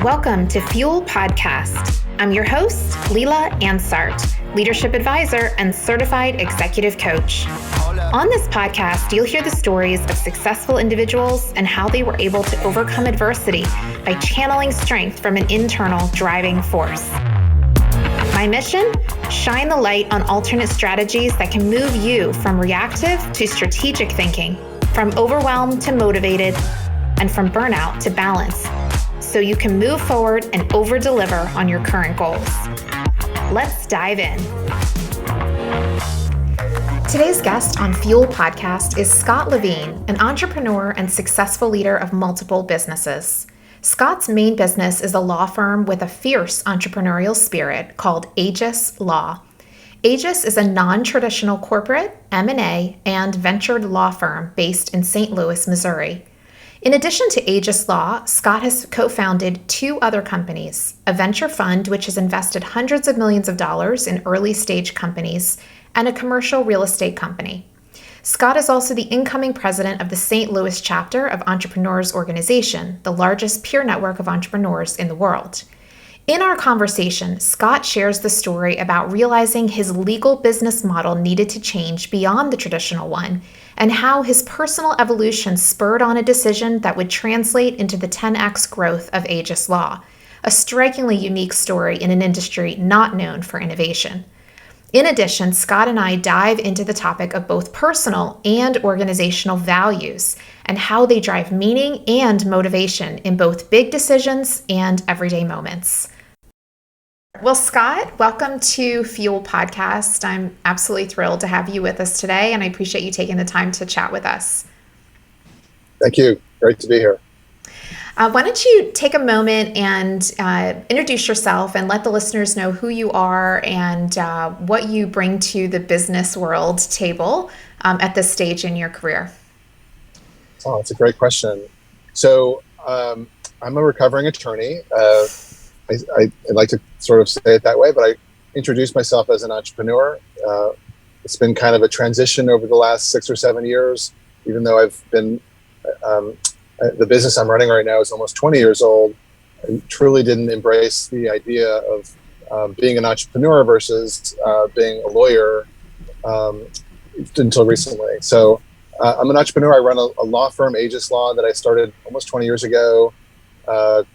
Welcome to Fuel Podcast. I'm your host, Leela Ansart, leadership advisor and certified executive coach. On this podcast, you'll hear the stories of successful individuals and how they were able to overcome adversity by channeling strength from an internal driving force. My mission? Shine the light on alternate strategies that can move you from reactive to strategic thinking, from overwhelmed to motivated, and from burnout to balance, so you can move forward and over-deliver on your current goals. Let's dive in. Today's guest on Fuel Podcast is Scott Levine, an entrepreneur and successful leader of multiple businesses. Scott's main business is a law firm with a fierce entrepreneurial spirit called AEGIS Law. AEGIS is a non-traditional corporate, M&A, and ventured law firm based in St. Louis, Missouri. In addition to AEGIS Law, Scott has co-founded two other companies, a venture fund which has invested hundreds of millions of dollars in early-stage companies, and a commercial real estate company. Scott is also the incoming president of the St. Louis chapter of Entrepreneurs Organization, the largest peer network of entrepreneurs in the world. In our conversation, Scott shares the story about realizing his legal business model needed to change beyond the traditional one, and how his personal evolution spurred on a decision that would translate into the 10x growth of AEGIS Law, a strikingly unique story in an industry not known for innovation. In addition, Scott and I dive into the topic of both personal and organizational values and how they drive meaning and motivation in both big decisions and everyday moments. Well, Scott, welcome to Fuel Podcast. I'm absolutely thrilled to have you with us today, and I appreciate you taking the time to chat with us. Thank you. Great to be here. Why don't you take a moment and introduce yourself and let the listeners know who you are and what you bring to the business world table at this stage in your career. Oh, that's a great question. So I'm a recovering attorney. I like to sort of say it that way, but I introduce myself as an entrepreneur. It's been kind of a transition over the last 6 or 7 years, even though I've been, the business I'm running right now is almost 20 years old. I truly didn't embrace the idea of being an entrepreneur versus being a lawyer until recently. So I'm an entrepreneur. I run a law firm, AEGIS Law, that I started almost 20 years ago.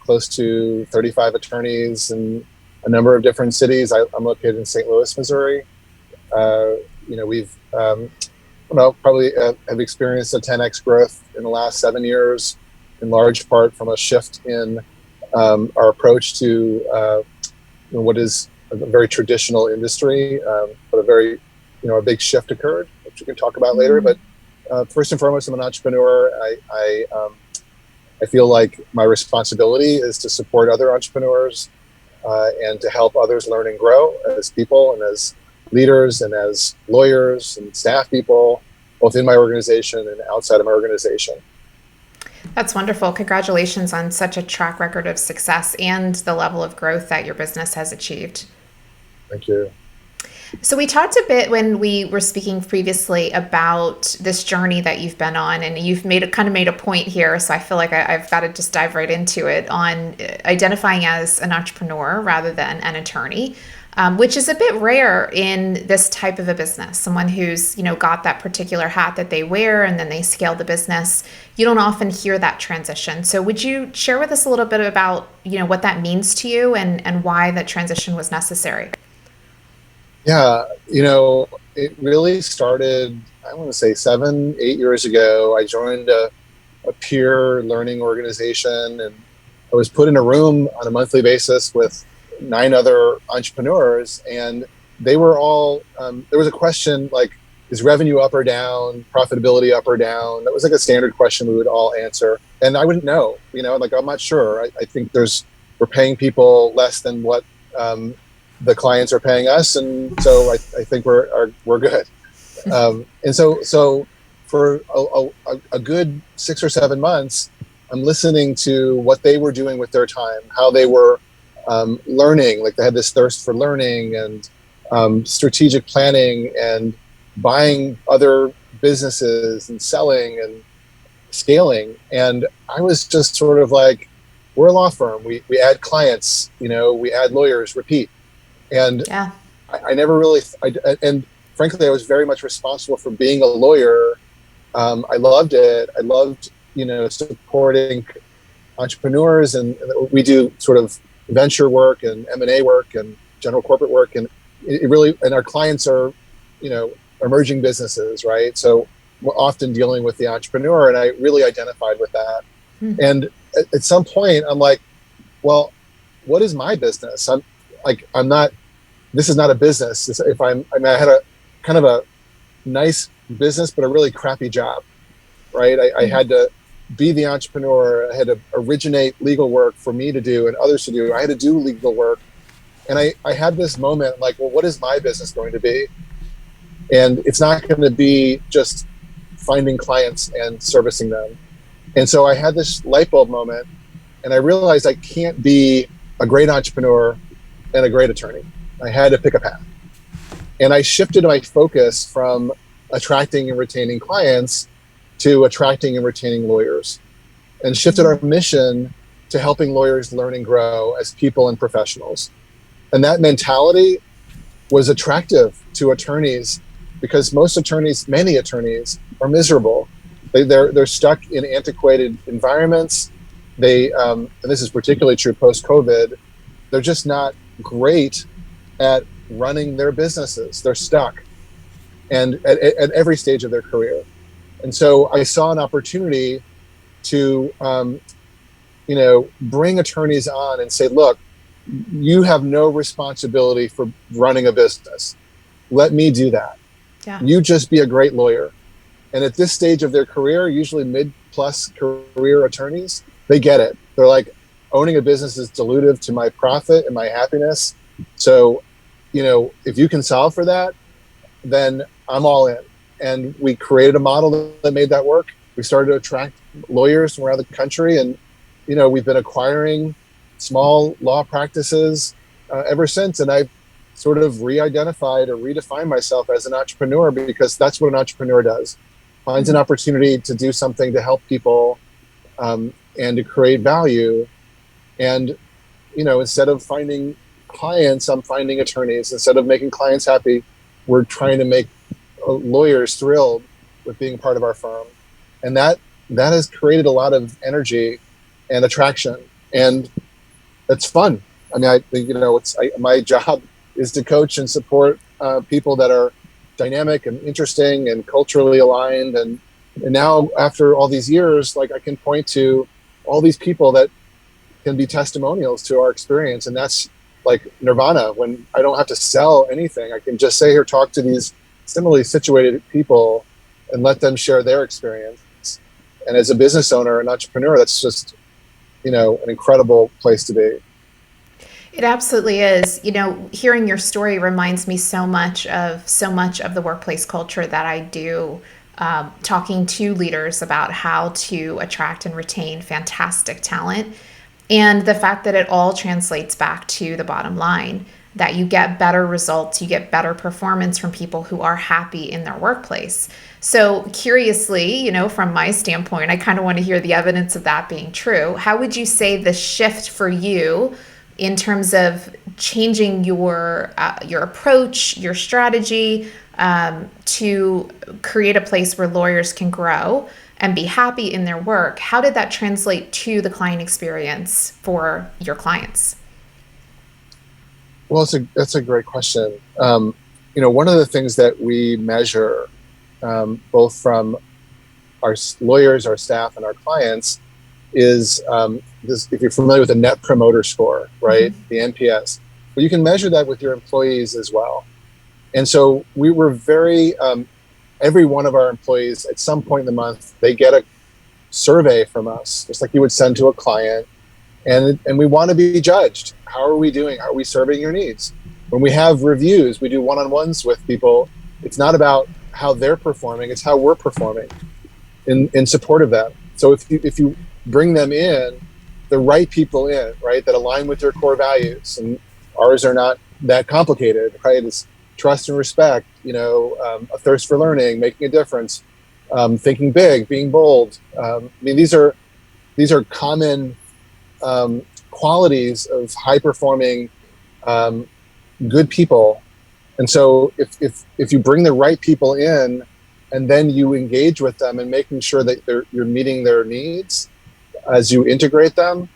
Close to 35 attorneys in a number of different cities. I'm located in St. Louis, Missouri. We've probably have experienced a 10x growth in the last 7 years, in large part from a shift in our approach to what is a very traditional industry, but a big shift occurred, which we can talk about later. But first and foremost, I'm an entrepreneur. I feel like my responsibility is to support other entrepreneurs and to help others learn and grow as people and as leaders and as lawyers and staff people, both in my organization and outside of my organization. That's wonderful. Congratulations on such a track record of success and the level of growth that your business has achieved. Thank you. So we talked a bit when we were speaking previously about this journey that you've been on, and you've made a point here. So I feel like I've got to just dive right into it on identifying as an entrepreneur rather than an attorney, which is a bit rare in this type of a business. Someone who's, got that particular hat that they wear and then they scale the business. You don't often hear that transition. So would you share with us a little bit about, what that means to you and why that transition was necessary? Yeah, it really started, I want to say 7, 8 years ago. I joined a peer learning organization, and I was put in a room on a monthly basis with 9 other entrepreneurs, and they were all, there was a question like, is revenue up or down, profitability up or down? That was like a standard question we would all answer. And I wouldn't know, I'm not sure. I think we're paying people less than what the clients are paying us, and so I think we're good. And so for a good 6 or 7 months, I'm listening to what they were doing with their time, how they were learning, like they had this thirst for learning and strategic planning and buying other businesses and selling and scaling. And I was just sort of like, we're a law firm. We add clients, we add lawyers, repeat. And Yeah. I never really, and frankly, I was very much responsible for being a lawyer. I loved it. I loved, supporting entrepreneurs, and we do sort of venture work and M&A work and general corporate work. And it really, and our clients are, emerging businesses, right? So we're often dealing with the entrepreneur, and I really identified with that. And at some point I'm like, well, what is my business? This is not a business. I had a kind of a nice business, but a really crappy job, right? I had to be the entrepreneur. I had to originate legal work for me to do and others to do. I had to do legal work. And I had this moment like, well, what is my business going to be? And it's not going to be just finding clients and servicing them. And so I had this light bulb moment, and I realized I can't be a great entrepreneur and a great attorney. I had to pick a path. And I shifted my focus from attracting and retaining clients to attracting and retaining lawyers, and shifted our mission to helping lawyers learn and grow as people and professionals. And that mentality was attractive to attorneys, because many attorneys are miserable. They're stuck in antiquated environments. And this is particularly true post-COVID, they're just not great at running their businesses. They're stuck, and at every stage of their career. And so I saw an opportunity to, bring attorneys on and say, look, you have no responsibility for running a business. Let me do that. Yeah. You just be a great lawyer. And at this stage of their career, usually mid-plus career attorneys, they get it. They're like, owning a business is dilutive to my profit and my happiness. So, if you can solve for that, then I'm all in. And we created a model that made that work. We started to attract lawyers from around the country, and we've been acquiring small law practices ever since. And I've sort of re-identified or redefined myself as an entrepreneur, because that's what an entrepreneur does. Finds an opportunity to do something to help people and to create value. And, instead of finding clients, I'm finding attorneys. Instead of making clients happy, we're trying to make lawyers thrilled with being part of our firm. And that has created a lot of energy and attraction. And it's fun. I mean, my job is to coach and support people that are dynamic and interesting and culturally aligned. And now, after all these years, I can point to all these people that can be testimonials to our experience. And that's like nirvana, when I don't have to sell anything. I can just say, here, talk to these similarly situated people and let them share their experience. And as a business owner, an entrepreneur, that's just, an incredible place to be. It absolutely is. Hearing your story reminds me so much of the workplace culture that I do, talking to leaders about how to attract and retain fantastic talent, and the fact that it all translates back to the bottom line, that you get better results, you get better performance from people who are happy in their workplace. So curiously, from my standpoint, I kind of want to hear the evidence of that being true. How would you say the shift for you in terms of changing your approach, your strategy, to create a place where lawyers can grow and be happy in their work, how did that translate to the client experience for your clients? Well, that's a great question. One of the things that we measure, both from our lawyers, our staff, and our clients, is this. If you're familiar with the Net Promoter Score, right, the NPS, well, you can measure that with your employees as well. And so we were very. Every one of our employees, at some point in the month, they get a survey from us, just like you would send to a client. And we want to be judged. How are we doing? How are we serving your needs? When we have reviews, we do one-on-ones with people. It's not about how they're performing, it's how we're performing in support of them. So if you bring them in, the right people in, right, that align with their core values, and ours are not that complicated, right? It's trust and respect, a thirst for learning, making a difference, thinking big, being bold. These are common qualities of high performing, good people. And so if you bring the right people in and then you engage with them and making sure that you're meeting their needs as you integrate them,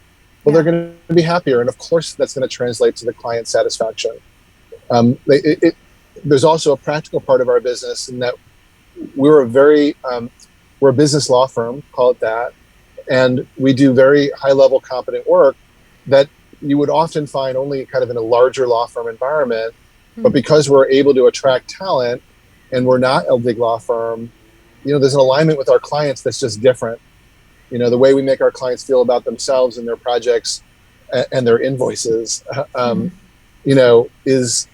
well, they're going to be happier. And of course, that's going to translate to the client satisfaction. There's also a practical part of our business in that we're a business law firm, call it that. And we do very high level competent work that you would often find only kind of in a larger law firm environment. But because we're able to attract talent and we're not a big law firm, there's an alignment with our clients that's just different. The way we make our clients feel about themselves and their projects and their invoices, is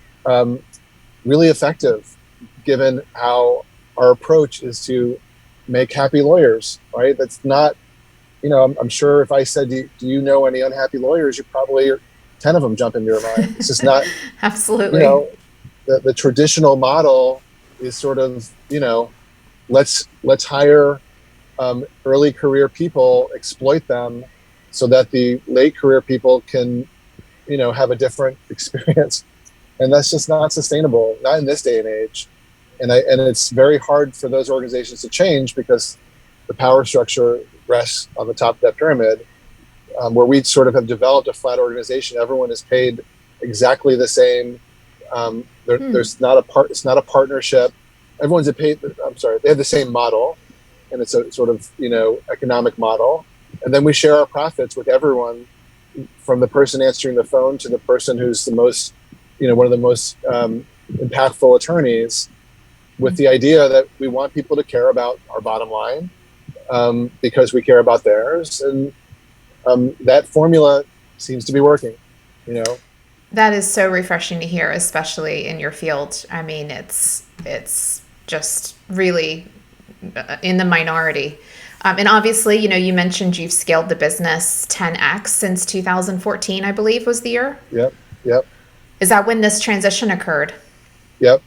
really effective given how our approach is to make happy lawyers, right? That's not, I'm sure if I said, do you know any unhappy lawyers? You probably 10 of them jump into your mind. It's just not absolutely. The traditional model is sort of, let's hire early career people, exploit them so that the late career people can, have a different experience. And that's just not sustainable, not in this day and age. And it's very hard for those organizations to change because the power structure rests on the top of that pyramid, where we sort of have developed a flat organization. Everyone is paid exactly the same. It's not a partnership. Everyone's paid. They have the same model, and it's a sort of economic model. And then we share our profits with everyone, from the person answering the phone to the person who's the most, one of the most impactful attorneys, with the idea that we want people to care about our bottom line because we care about theirs, and that formula seems to be working. That is so refreshing to hear, especially in your field. I mean, it's just really in the minority. And obviously, you mentioned you've scaled the business 10x since 2014, I believe was the year. Yep. Is that when this transition occurred? Yep.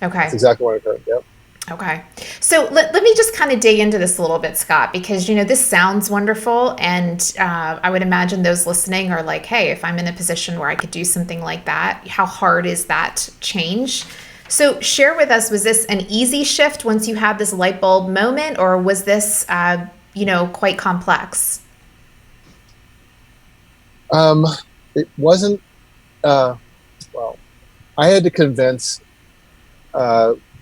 Okay. That's exactly when it occurred. Yep. Okay. So let me just kind of dig into this a little bit, Scott, because, this sounds wonderful. And I would imagine those listening are like, hey, if I'm in a position where I could do something like that, how hard is that change? So share with us, was this an easy shift once you had this light bulb moment, or was this, quite complex? It wasn't, I had to convince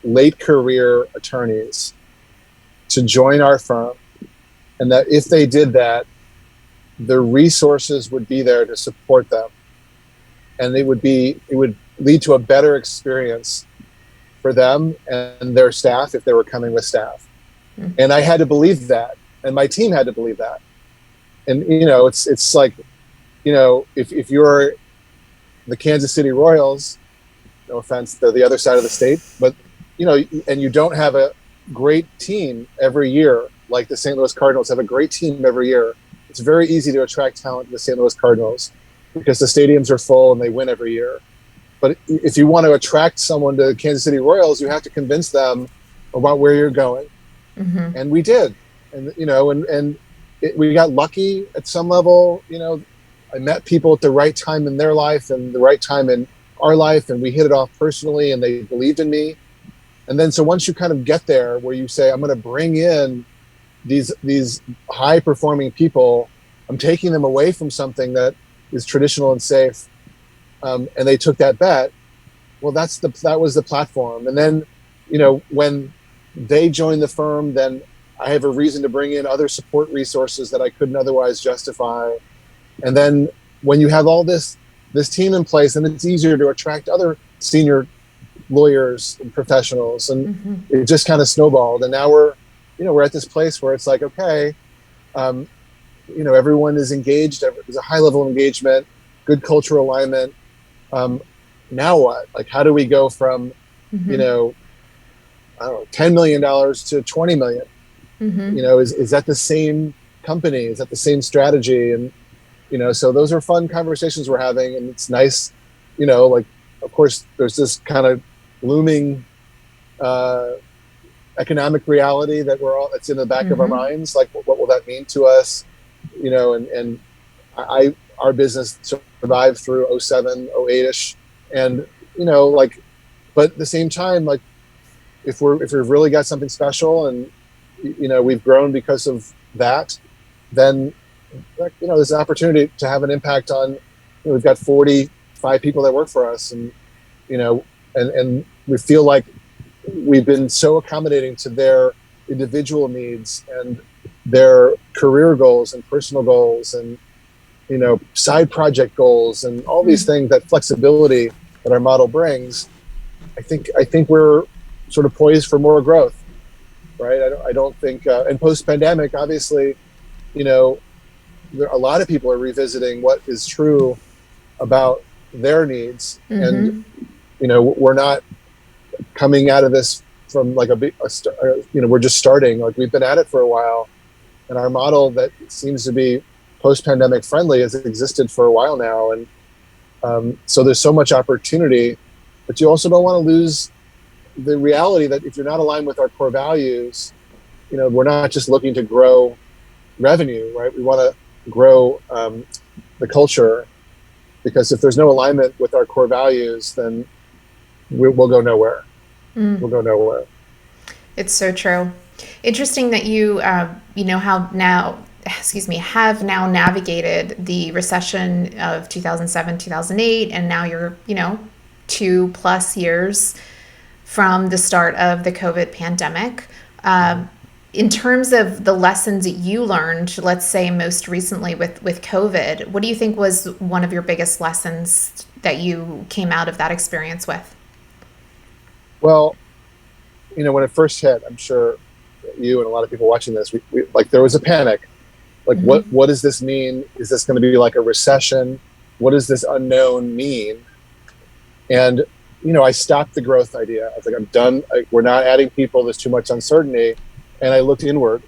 late career attorneys to join our firm, and that if they did that, the resources would be there to support them, and it would lead to a better experience for them and their staff if they were coming with staff. And I had to believe that, and my team had to believe that. And it's like, if you're the Kansas City Royals, no offense, they're the other side of the state, but and you don't have a great team every year, like the St. Louis Cardinals have a great team every year. It's very easy to attract talent to the St. Louis Cardinals because the stadiums are full and they win every year. But if you want to attract someone to the Kansas City Royals, you have to convince them about where you're going. Mm-hmm. And we did. And, we got lucky at some level. I met people at the right time in their life and the right time in our life, and we hit it off personally, and they believed in me. And then, so once you kind of get there where you say, I'm going to bring in these high performing people, I'm taking them away from something that is traditional and safe. And they took that bet. Well, that was the platform. And then, when they joined the firm, then I have a reason to bring in other support resources that I couldn't otherwise justify. And then when you have all this team in place, then it's easier to attract other senior lawyers and professionals, and it just kind of snowballed. And now we're at this place where it's like, okay, everyone is engaged. There's a high level of engagement, good cultural alignment. Now what? Like, how do we go from, I don't know, $10 million to 20 million? Is that the same company? Is that the same strategy? And, so those are fun conversations we're having, and it's nice, of course, there's this kind of looming economic reality that that's in the back of our minds. Like, what will that mean to us? And our business survived through '07, '08ish, and like, but at the same time, like, if we've really got something special, and we've grown because of that, then there's an opportunity to have an impact on. We've got 45 people that work for us, and and we feel like we've been so accommodating to their individual needs and their career goals and personal goals and side project goals and all these things, that flexibility that our model brings. I think we're sort of poised for more growth, right? I don't think and post pandemic, obviously, a lot of people are revisiting what is true about their needs, and we're not coming out of this from like we're just starting. Like, we've been at it for a while, and our model that seems to be post-pandemic friendly has existed for a while now, and so there's so much opportunity, but you also don't want to lose the reality that if you're not aligned with our core values, we're not just looking to grow revenue, right? We want to grow the culture, because if there's no alignment with our core values, then we'll go nowhere. We'll go nowhere. It's so true. Interesting that you have now navigated the recession of 2007, 2008, and now you're 2+ years from the start of the COVID pandemic. In terms of the lessons that you learned, let's say most recently with COVID, what do you think was one of your biggest lessons that you came out of that experience with? Well, when it first hit, I'm sure you and a lot of people watching this, we like, there was a panic. Like, what does this mean? Is this going to be like a recession? What does this unknown mean? And, I stopped the growth idea. I was like, I'm done. We're not adding people. There's too much uncertainty. And I looked inward,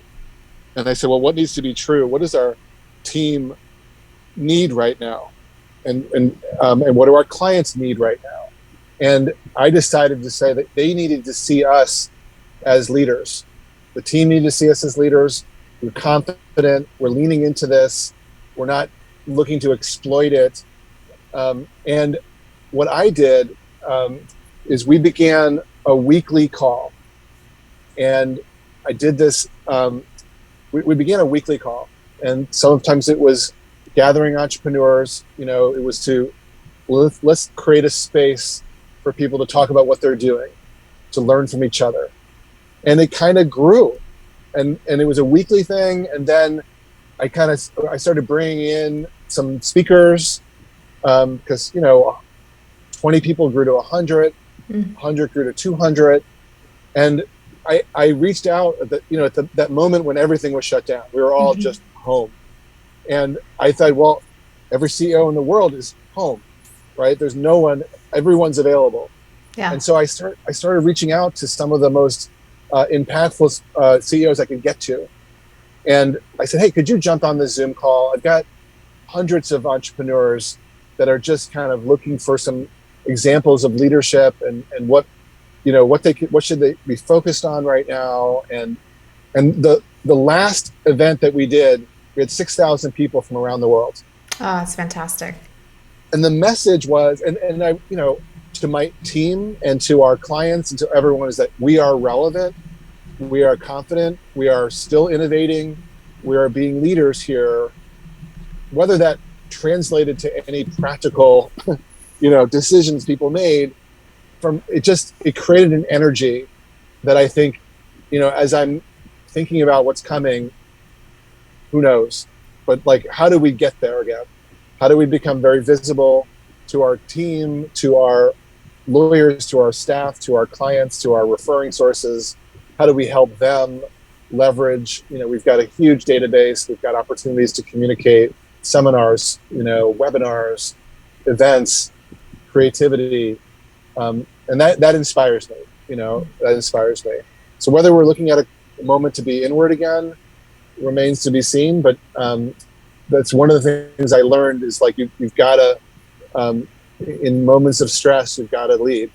and I said, well, what needs to be true? What does our team need right now? And what do our clients need right now? And I decided to say that they needed to see us as leaders. The team needed to see us as leaders. We're confident. We're leaning into this. We're not looking to exploit it. And what I did is we began a weekly call. And I did this. We began a weekly call. And sometimes it was gathering entrepreneurs. It was let's create a space for people to talk about what they're doing, to learn from each other. And it kind of grew. And it was a weekly thing. And then I started bringing in some speakers, because 20 people grew to 100, 100 grew to 200. And I reached out at that moment when everything was shut down. We were all just home. And I thought, well, every CEO in the world is home, right? There's no one, everyone's available. Yeah. And so I started reaching out to some of the most impactful CEOs I could get to. And I said, hey, could you jump on this Zoom call? I've got hundreds of entrepreneurs that are just kind of looking for some examples of leadership and what should they be focused on right now. And the last event that we did, we had 6,000 people from around the world. Oh, that's fantastic. And the message was, and I, to my team and to our clients and to everyone, is that we are relevant, we are confident, we are still innovating, we are being leaders here. Whether that translated to any practical, decisions people made, it created an energy that I think, as I'm thinking about what's coming, who knows? But like, how do we get there again? How do we become very visible to our team, to our lawyers, to our staff, to our clients, to our referring sources? How do we help them leverage? We've got a huge database. We've got opportunities to communicate, seminars, webinars, events, creativity. And that inspires me, that inspires me. So whether we're looking at a moment to be inward again remains to be seen. But that's one of the things I learned, is like, you've got to, in moments of stress, you've got to lead.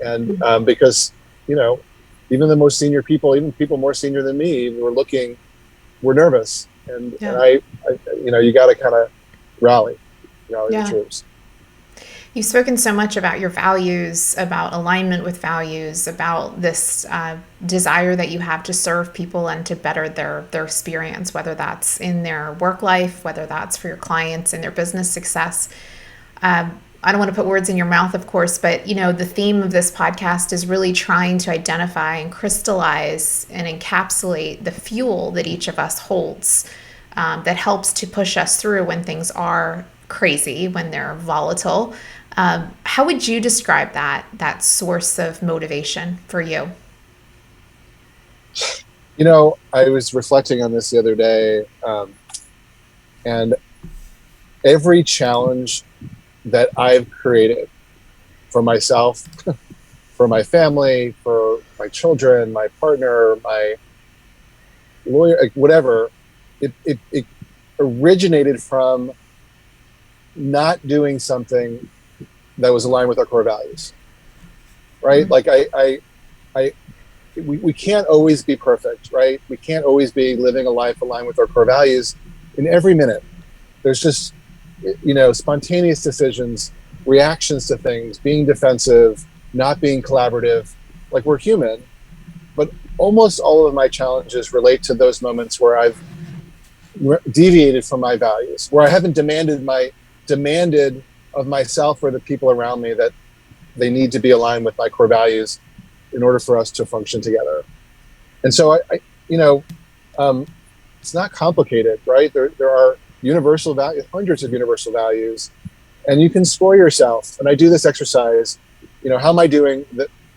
And because, even the most senior people, even people more senior than me, we're nervous. And Yeah. you got to kind of rally the Yeah. troops. You've spoken so much about your values, about alignment with values, about this desire that you have to serve people and to better their experience, whether that's in their work life, whether that's for your clients and their business success. I don't want to put words in your mouth, of course, but the theme of this podcast is really trying to identify and crystallize and encapsulate the fuel that each of us holds, that helps to push us through when things are crazy, when they're volatile. How would you describe that source of motivation for you? I was reflecting on this the other day, and every challenge that I've created for myself, for my family, for my children, my partner, my lawyer, like whatever, it originated from not doing something that was aligned with our core values, right? Mm-hmm. Like we can't always be perfect, right? We can't always be living a life aligned with our core values in every minute. There's just, spontaneous decisions, reactions to things, being defensive, not being collaborative. Like, we're human, but almost all of my challenges relate to those moments where I've deviated from my values, where I haven't demanded of myself or the people around me that they need to be aligned with my core values in order for us to function together. And so it's not complicated, right? There are universal values, hundreds of universal values, and you can score yourself. And I do this exercise. How am I doing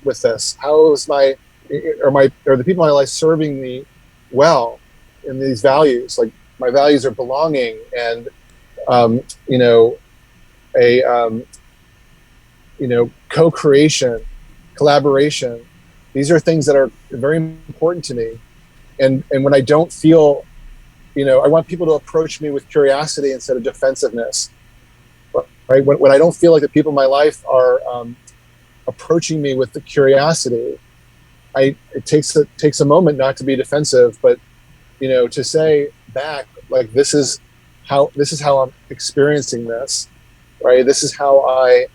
with this? How is are the people in my life serving me well in these values? Like, my values are belonging and co-creation, collaboration. These are things that are very important to me. And when I don't feel, I want people to approach me with curiosity instead of defensiveness. Right? When I don't feel like the people in my life are approaching me with the curiosity, it takes a moment not to be defensive, but to say back, like, this is how I'm experiencing this, right? This is how I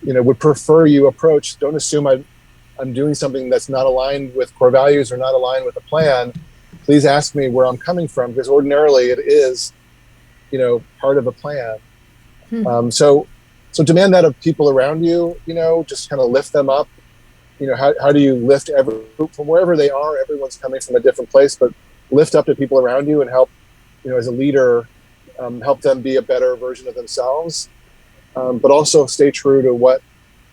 would prefer you approach. Don't assume I'm doing something that's not aligned with core values or not aligned with a plan. Please ask me where I'm coming from, because ordinarily it is, part of a plan. So demand that of people around you. Just kind of lift them up. How do you lift from wherever they are? Everyone's coming from a different place, but lift up the people around you and help, as a leader, help them be a better version of themselves. But also stay true to what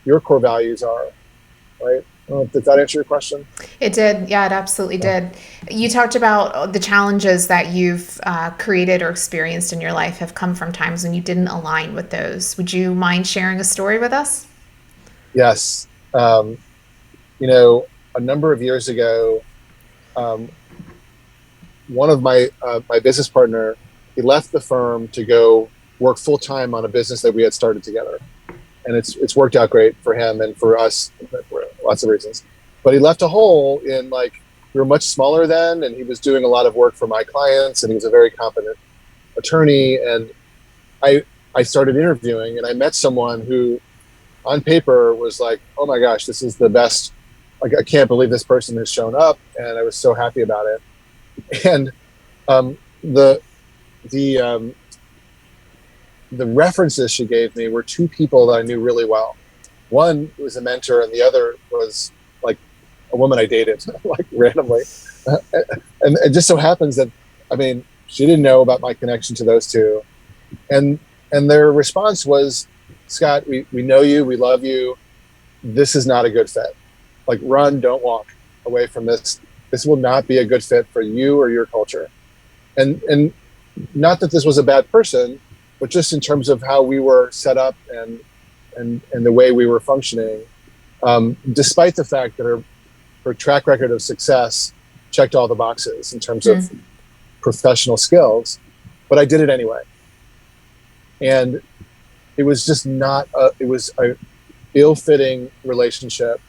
your core values are, right? Did that answer your question? It did. Yeah, it absolutely did. You talked about the challenges that you've created or experienced in your life have come from times when you didn't align with those. Would you mind sharing a story with us? Yes. A number of years ago, one of my business partner, he left the firm to go work full time on a business that we had started together, and it's worked out great for him and for us for lots of reasons. But he left a hole in, like, we were much smaller then, and he was doing a lot of work for my clients, and he was a very competent attorney. And I started interviewing, and I met someone who, on paper, was like, oh my gosh, this is the best. Like, I can't believe this person has shown up, and I was so happy about it. And the references she gave me were two people that I knew really well. One was a mentor, and the other was, like, a woman I dated, like, randomly. And it just so happens that, she didn't know about my connection to those two. And their response was, Scott, we know you, we love you. This is not a good fit. Like, run, don't walk away from this. This will not be a good fit for you or your culture. And not that this was a bad person, but just in terms of how we were set up and the way we were functioning, despite the fact that her track record of success checked all the boxes in terms of professional skills, but I did it anyway. And it was just it was a ill-fitting relationship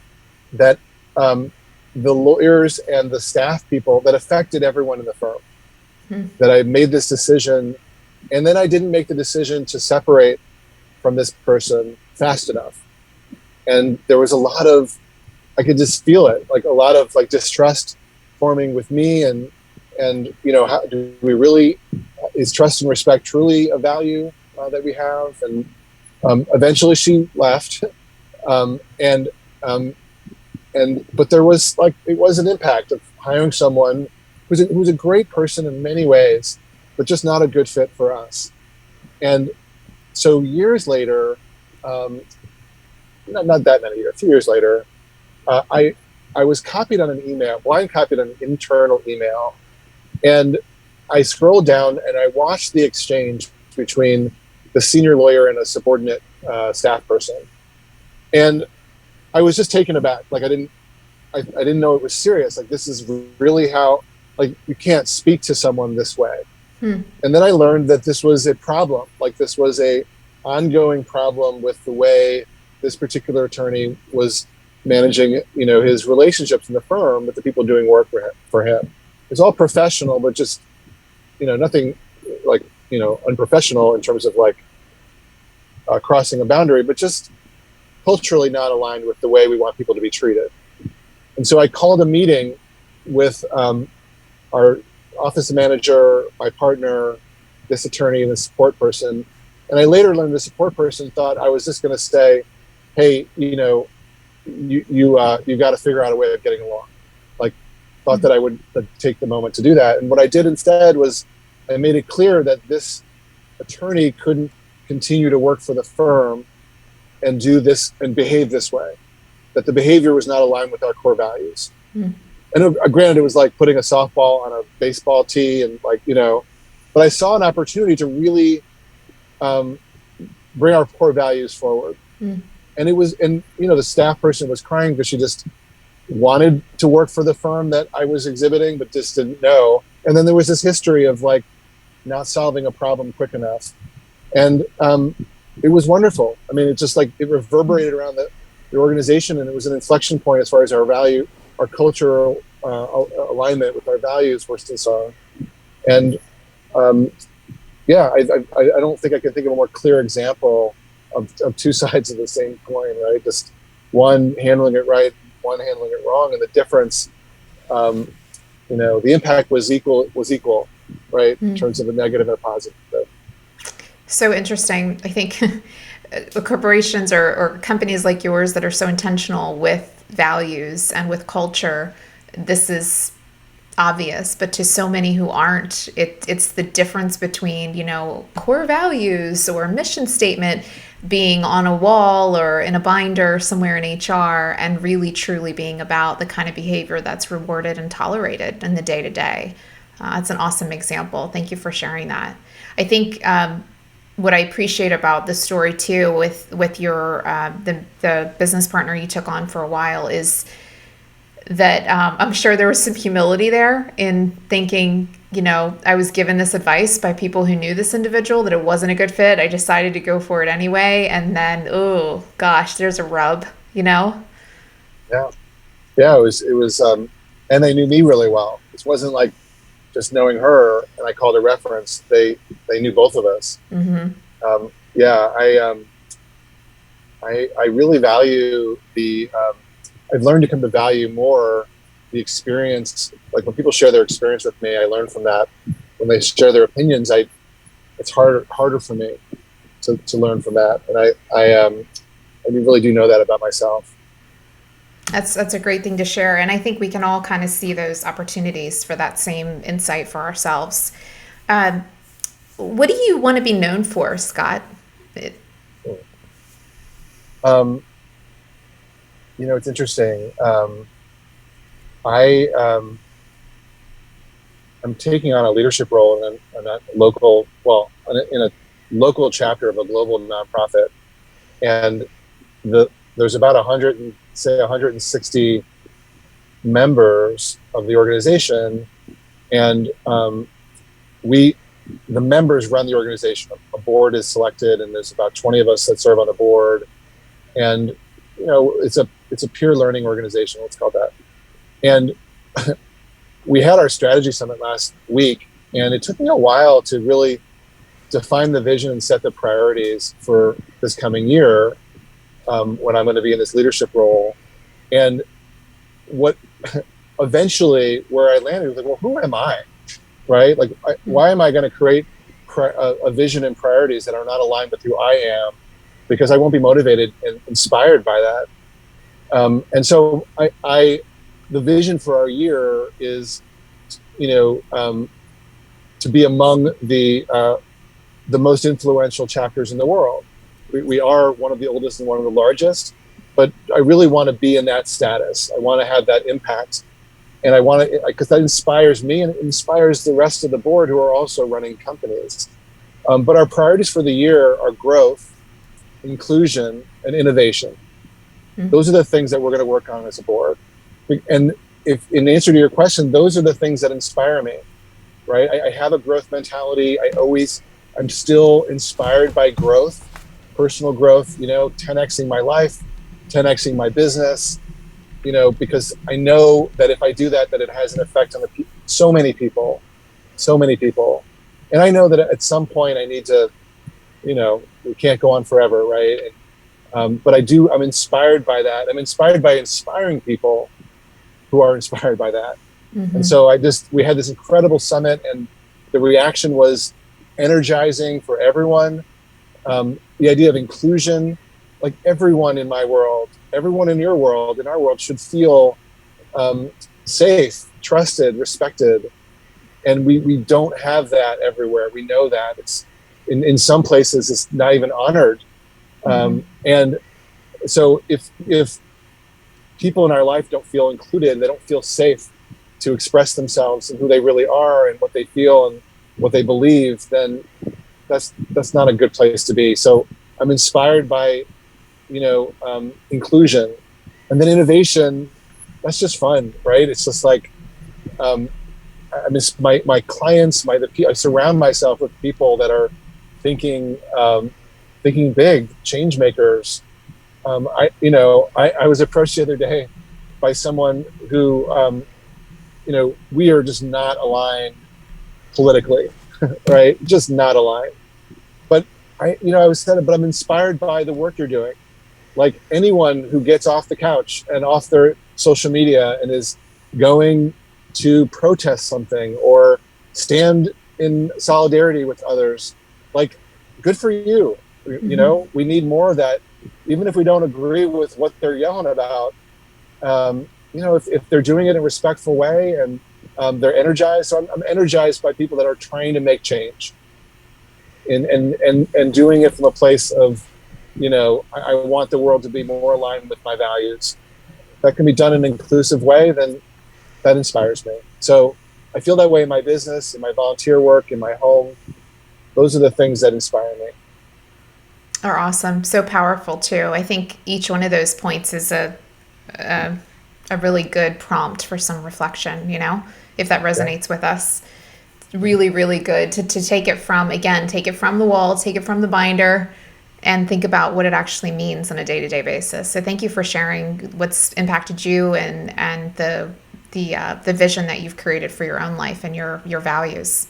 that the lawyers and the staff people, that affected everyone in the firm. that I made this decision, and then I didn't make the decision to separate from this person fast enough. And there was a lot of, I could just feel it, like a lot of like distrust forming with me, and how do we really, is trust and respect truly a value that we have? And eventually she left, but there was like, it was an impact of hiring someone who's a great person in many ways, but just not a good fit for us. And so years later, not that many years, a few years later, I was copied on an email, blind copied on an internal email, and I scrolled down and I watched the exchange between the senior lawyer and a subordinate staff person, and I was just taken aback. Like I didn't know it was serious. Like this is really how, like you can't speak to someone this way. And then I learned that this was a problem. Like this was a ongoing problem with the way this particular attorney was managing, his relationships in the firm with the people doing work for him. It's all professional, but just, nothing like, unprofessional in terms of like crossing a boundary, but just culturally not aligned with the way we want people to be treated. And so I called a meeting with our office manager, my partner, this attorney, and the support person. And I later learned the support person thought I was just going to say, hey, you got to figure out a way of getting along. Like, thought that I would take the moment to do that. And what I did instead was I made it clear that this attorney couldn't continue to work for the firm and do this and behave this way, that the behavior was not aligned with our core values. And granted, it was like putting a softball on a baseball tee, and like, but I saw an opportunity to really bring our core values forward. And it was, the staff person was crying because she just wanted to work for the firm that I was exhibiting, but just didn't know. And then there was this history of like not solving a problem quick enough. And it was wonderful. I mean, it just like, it reverberated around the organization, and it was an inflection point as far as our value, our cultural alignment with our values were still strong. And I don't think I can think of a more clear example of two sides of the same coin, right? Just one handling it right, one handling it wrong, and the difference, the impact was equal, right? In terms of a negative and a positive. So interesting. I think corporations or companies like yours that are so intentional with values and with culture, this is obvious, but to so many who aren't, it's the difference between, core values or mission statement being on a wall or in a binder somewhere in HR, and really truly being about the kind of behavior that's rewarded and tolerated in the day-to-day. It's an awesome example. Thank you for sharing that. I think what I appreciate about the story too with your the business partner you took on for a while is that I'm sure there was some humility there in thinking, I was given this advice by people who knew this individual that it wasn't a good fit. I decided to go for it anyway. And then, oh gosh, there's a rub, Yeah, it was, and they knew me really well. This wasn't like just knowing her and I called a reference. They knew both of us. I really value I've learned to come to value more the experience. Like when people share their experience with me, I learn from that. When they share their opinions, it's harder for me to learn from that. And I really do know that about myself. That's a great thing to share. And I think we can all kind of see those opportunities for that same insight for ourselves. What do you want to be known for, Scott? It's interesting. I'm taking on a leadership role in a local chapter of a global nonprofit, and there's about 160 members of the organization, and the members run the organization. A board is selected, and there's about 20 of us that serve on the board, and it's a peer learning organization, let's call that. And we had our strategy summit last week, And it took me a while to really define the vision and set the priorities for this coming year, when I'm going to be in this leadership role. And what eventually where I landed was like, well, who am I? Right? Like, why am I going to create a vision and priorities that are not aligned with who I am? Because I won't be motivated and inspired by that. And so the vision for our year is, to be among the most influential chapters in the world. We are one of the oldest and one of the largest, but I really want to be in that status. I want to have that impact, and I want to, because that inspires me and it inspires the rest of the board who are also running companies. But our priorities for the year are growth, inclusion, and innovation. Mm-hmm. Those are the things that we're going to work on as a board. And if, in answer to your question, those are the things that inspire me, right? I have a growth mentality. I'm still inspired by growth, personal growth, 10xing my life, 10xing my business, because I know that if I do that it has an effect on so many people. And I know that at some point I need to, we can't go on forever, right? But I'm inspired by that. I'm inspired by inspiring people who are inspired by that. Mm-hmm. And so we had this incredible summit, and the reaction was energizing for everyone. The idea of inclusion, like everyone in my world, everyone in your world, in our world should feel safe, trusted, respected. And we don't have that everywhere. We know that it's in some places it's not even honored. And so if people in our life don't feel included, they don't feel safe to express themselves and who they really are and what they feel and what they believe, then that's not a good place to be. So I'm inspired by, inclusion, and then innovation. That's just fun, right? It's just like, I miss my clients, I surround myself with people that are thinking big, change makers. I was approached the other day by someone who, we are just not aligned politically, right? Just not aligned. But I I'm inspired by the work you're doing. Like anyone who gets off the couch and off their social media and is going to protest something or stand in solidarity with others, like, good for you. Mm-hmm. We need more of that. Even if we don't agree with what they're yelling about, if they're doing it in a respectful way and they're energized. So I'm energized by people that are trying to make change and doing it from a place of, I want the world to be more aligned with my values. If that can be done in an inclusive way, then that inspires me. So I feel that way in my business, in my volunteer work, in my home. Those are the things that inspire me. Are awesome. So powerful too. I think each one of those points is a really good prompt for some reflection, if that resonates with us. Really, really good to take it from the wall, take it from the binder, and think about what it actually means on a day-to-day basis. So thank you for sharing what's impacted you and the vision that you've created for your own life and your values.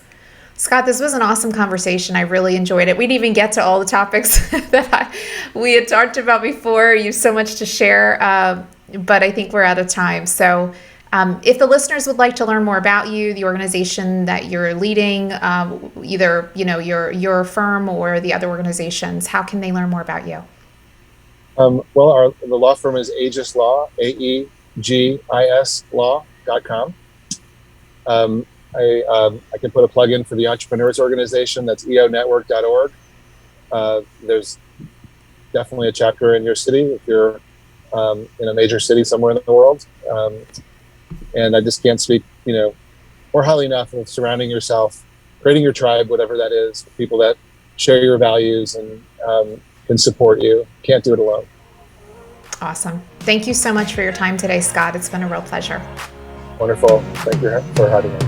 Scott, this was an awesome conversation. I really enjoyed it. We didn't even get to all the topics that we had talked about before. You have so much to share, but I think we're out of time. So if the listeners would like to learn more about you, the organization that you're leading, either your firm or the other organizations, how can they learn more about you? The law firm is AEGIS Law, AEGIS Law.com. I can put a plug in for the Entrepreneurs Organization. That's eonetwork.org. There's definitely a chapter in your city if you're in a major city somewhere in the world. And I just can't speak, more highly enough of surrounding yourself, creating your tribe, whatever that is, people that share your values and can support you. Can't do it alone. Awesome. Thank you so much for your time today, Scott. It's been a real pleasure. Wonderful. Thank you for having me.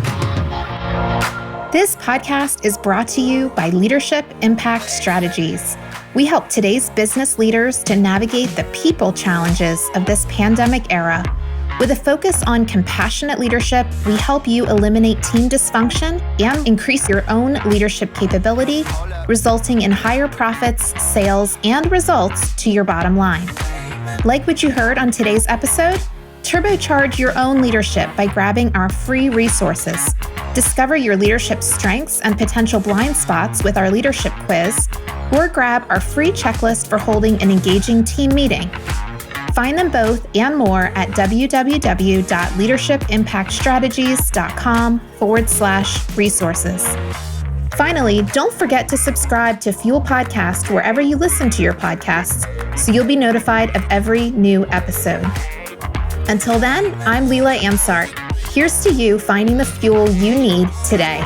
This podcast is brought to you by Leadership Impact Strategies. We help today's business leaders to navigate the people challenges of this pandemic era With a focus on compassionate leadership, we help you eliminate team dysfunction and increase your own leadership capability, resulting in higher profits, sales, and results to your bottom line. Like what you heard on today's episode? Turbocharge your own leadership by grabbing our free resources. Discover your leadership strengths and potential blind spots with our leadership quiz, or grab our free checklist for holding an engaging team meeting. Find them both and more at www.leadershipimpactstrategies.com/resources. Finally, don't forget to subscribe to Fuel Podcast wherever you listen to your podcasts, so you'll be notified of every new episode. Until then, I'm Leela Ansart. Here's to you finding the fuel you need today.